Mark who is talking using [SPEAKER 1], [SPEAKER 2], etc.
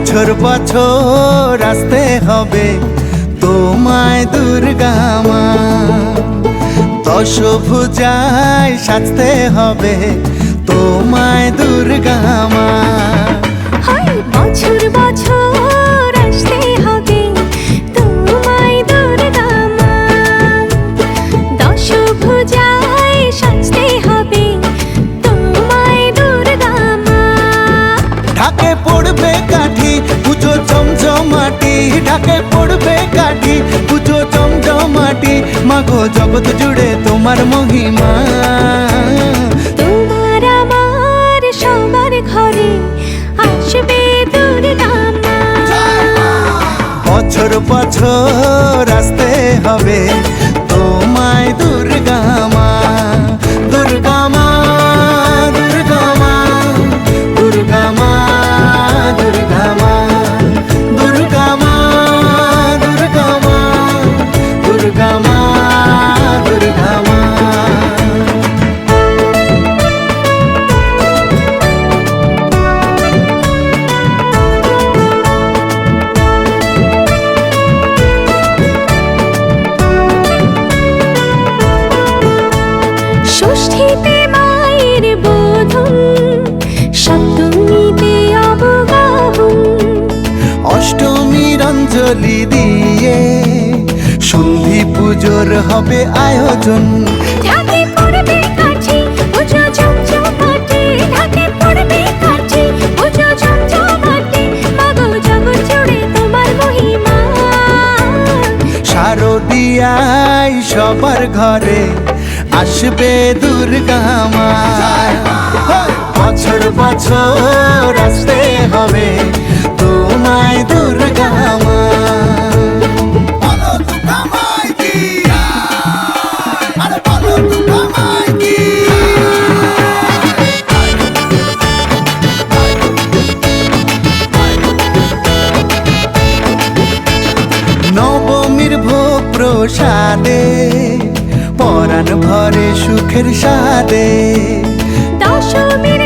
[SPEAKER 1] বছর বছর আসতে হবে তোমায় দুর্গা মা, দশভুজায় সাজতে হবে তোমায় দুর্গা মা।
[SPEAKER 2] বছর বছর আসতে হবে তোমায় দুর্গা মা, দশভুজায় সাজতে হবে তোমায় দুর্গা মা।
[SPEAKER 1] ঢাকে পড়বে কাঠি পুজো জমজমাটি, ঢাকে পড়বে কাঠি পুজো জমজমাটি, মাগো জগৎ জুড়ে তোমার মহিমা।
[SPEAKER 2] তোমার আমার সবার ঘরে আসবে দুর্গা মা।
[SPEAKER 1] বছর বছর আসতে হবে তোমায় দুর্গা মা, দুর্গা মা, দুর্গা মা, দুর্গা মা, দুর্গা মা, দুর্গা মা, দুর্গা মা, দুর্গা মা, দুর্গা মা।
[SPEAKER 2] ষষ্ঠীতে মায়ের বোধন, সপ্তমীতে অবগাহন,
[SPEAKER 1] অষ্টমীর অঞ্জলি দিয়ে সন্ধি পুজোর হবে আয়োজন।
[SPEAKER 2] ঢাকে পড়বে কাঠি পুজো জমজমাটি, ঢাকে পড়বে কাঠি পুজো জমজমাটি, মাগো জগৎ জুড়ে তোমার মহিমা।
[SPEAKER 1] শারদিয়ায় সবার ঘরে আসবে দুর্গা মা, বছর বছর আসতে হবে তোমায় দুর্গা মা। নবমীর ভোগ প্রসাদে পরাণ ভরে সুখের সাদে,
[SPEAKER 2] দশমী